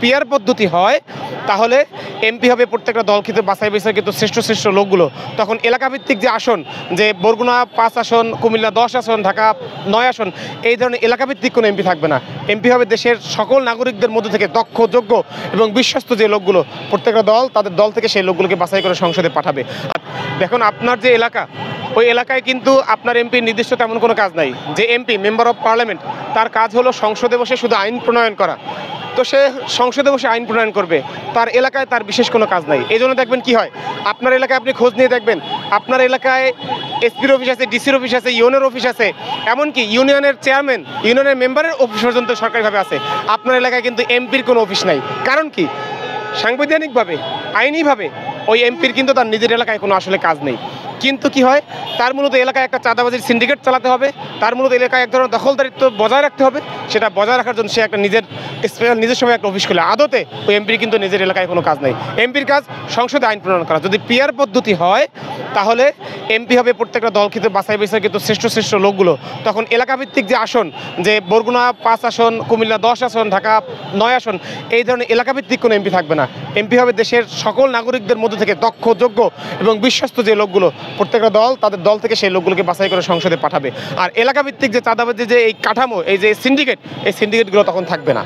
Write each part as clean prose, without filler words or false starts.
Peer পদ্ধতি হয় তাহলে এমপি হবে প্রত্যেকটা দল কিন্তু বাছাই বাছাই কিন্তু শ্রেষ্ঠ শ্রেষ্ঠ লোকগুলো। তখন এলাকাভিত্তিক যে আসন, যে বরগুনা 5 আসন, কুমিল্লা 10 আসন, ঢাকা 9 আসন, এই ধরনের এলাকাভিত্তিক কোনো এমপি থাকবে না। এমপি হবে দেশের সকল নাগরিকদের মধ্যে থেকে দক্ষ, যোগ্য এবং বিশ্বস্ত যে লোকগুলো, প্রত্যেকটা দল তাদের দল থেকে সেই লোকগুলোকে বাছাই করে সংসদে পাঠাবে। আর দেখুন আপনার যে এলাকা, ওই এলাকায় কিন্তু আপনার এমপির নির্দিষ্ট তেমন কোনো কাজ নাই। যে এমপি মেম্বার অফ পার্লামেন্ট, তার কাজ হলো সংসদে বসে শুধু আইন প্রণয়ন করা। তো সে সংসদে বসে আইন প্রণয়ন করবে, তার এলাকায় তার বিশেষ কোনো কাজ নাই। এই জন্য দেখবেন কি হয়, আপনার এলাকায় আপনি খোঁজ নিয়ে দেখবেন, আপনার এলাকায় এসপির অফিস আছে, ডিসির অফিস আছে, ইউনিয়নের অফিস আছে, এমনকি ইউনিয়নের চেয়ারম্যান, ইউনিয়নের মেম্বারের অফিস পর্যন্ত সরকারিভাবে আছে। আপনার এলাকায় কিন্তু এমপির কোনো অফিস নাই। কারণ কি? সাংবিধানিকভাবে, আইনিভাবে ওই এমপির কিন্তু তার নিজের এলাকায় কোনো আসলে কাজ নেই। কিন্তু কি হয়, তার মূলত এলাকায় একটা চাঁদাবাজির সিন্ডিকেট চালাতে হবে, তার মূলত এলাকায় এক ধরনের দখলদারিত্ব বজায় রাখতে হবে। সেটা বজায় রাখার জন্য সে একটা নিজের সময় একটা অফিস খোলে। আদতে ওই এমপির কিন্তু নিজের এলাকায় কোনো কাজ নেই। এমপির কাজ সংসদে আইন প্রণয়ন করা। যদি পিয়ার পদ্ধতি হয় তাহলে এমপি হবে প্রত্যেকটা দল কিন্তু বাছাই বাছাই কিন্তু শ্রেষ্ঠ শ্রেষ্ঠ লোকগুলো। তখন এলাকাভিত্তিক যে আসন, যে বরগুনা 5 আসন, কুমিল্লা 10 আসন, ঢাকা 9 আসন, এই ধরনের এলাকাভিত্তিক কোনো এমপি থাকবে না। এমপি হবে দেশের সকল নাগরিকদের মধ্যে থেকে দক্ষ, যোগ্য এবং বিশ্বস্ত যে লোকগুলো, প্রত্যেকটা দল তাদের দল থেকে সেই লোকগুলোকে বাছাই করে সংসদে পাঠাবে। আর এলাকাভিত্তিক যে চাঁদাবাজি যে এই কাঠামো, এই যে সিন্ডিকেট, এই সিন্ডিকেটগুলো তখন থাকবে না।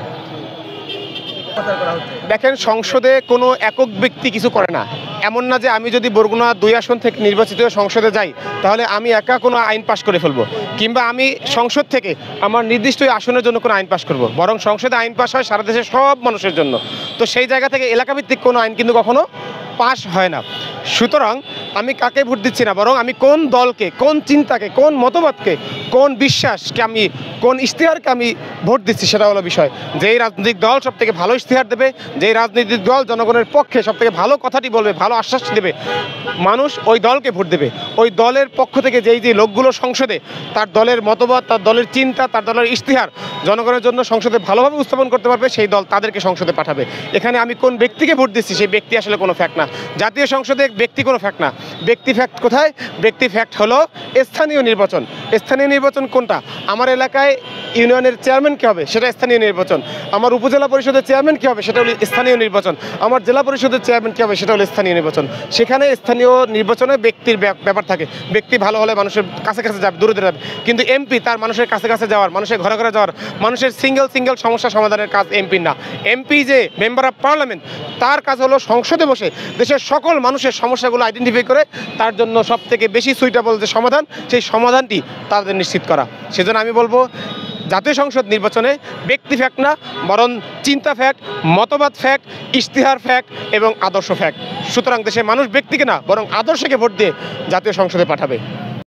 দেখেন, সংসদে কোনো একক ব্যক্তি কিছু করে না। এমন না যে আমি যদি বরগুনা 2 আসন থেকে নির্বাচিত সংসদে যাই তাহলে আমি একা কোনো আইন পাশ করে ফেলবো, কিংবা আমি সংসদ থেকে আমার নির্দিষ্ট আসনের জন্য কোনো আইন পাশ করব। বরং সংসদে আইন পাশ হয় সারা দেশের সব মানুষের জন্য। তো সেই জায়গা থেকে এলাকাভিত্তিক কোনো আইন কিন্তু কখনো পাশ হয় না। সুতরাং আমি কাকে ভোট দিচ্ছি না, বরং আমি কোন দলকে, কোন চিন্তাকে, কোন মতবাদকে, কোন বিশ্বাসকে, আমি কোন ইশতেহারকে আমি ভোট দিচ্ছি সেটা হলো বিষয়। যেই রাজনৈতিক দল সবথেকে ভালো ইশতেহার দেবে, যেই রাজনৈতিক দল জনগণের পক্ষে সবথেকে ভালো কথাটি বলবে, ভালো আশ্বাস দেবে, মানুষ ওই দলকে ভোট দেবে। ওই দলের পক্ষ থেকে যেই যে লোকগুলো সংসদে তার দলের মতবাদ, তার দলের চিন্তা, তার দলের ইশতেহার জনগণের জন্য সংসদে ভালোভাবে উপস্থাপন করতে পারবে, সেই দল তাদেরকে সংসদে পাঠাবে। এখানে আমি কোন ব্যক্তিকে ভোট দিচ্ছি সেই ব্যক্তি আসলে কোনো ফ্যাক্ট না। জাতীয় সংসদে ব্যক্তি কোনো ফ্যাক্ট না। ব্যক্তি ফ্যাক্ট কোথায়? ব্যক্তি ফ্যাক্ট হলো স্থানীয় নির্বাচন। স্থানীয় নির্বাচন কোনটা? আমার এলাকায় ইউনিয়নের চেয়ারম্যান কী হবে সেটা স্থানীয় নির্বাচন। আমার উপজেলা পরিষদের চেয়ারম্যান কী হবে সেটা হলো স্থানীয় নির্বাচন। আমার জেলা পরিষদের চেয়ারম্যান কী হবে সেটা হলো স্থানীয় নির্বাচন। সেখানে স্থানীয় নির্বাচনে ব্যক্তির ব্যাপার থাকে। ব্যক্তি ভালো হলে মানুষের কাছে কাছে যাবে, দূরে দূরে যাবে। কিন্তু এমপি তার মানুষের কাছে কাছে যাওয়ার, মানুষের ঘরে ঘরে যাওয়ার, মানুষের সিঙ্গেল সমস্যা সমাধানের কাজ এমপির না। এমপি যে মেম্বার অফ পার্লামেন্ট, তার কাজ হলো সংসদে বসে দেশের সকল মানুষের সমস্যাগুলো আইডেন্টিফাই করে তার জন্য সবথেকে বেশি সুইটেবল যে সমাধান, সেই সমাধানটি তাদের নিশ্চিত করা। সেজন্য আমি বলবো, জাতীয় সংসদ নির্বাচনে ব্যক্তি ফ্যাক্ট না, বরং চিন্তা ফ্যাক্ট, মতবাদ ফ্যাক্ট, ইশতেহার ফ্যাক্ট এবং আদর্শ ফ্যাক্ট। সুতরাং দেশের মানুষ ব্যক্তিকে না, বরং আদর্শকে ভোট দিয়ে জাতীয় সংসদে পাঠাবে।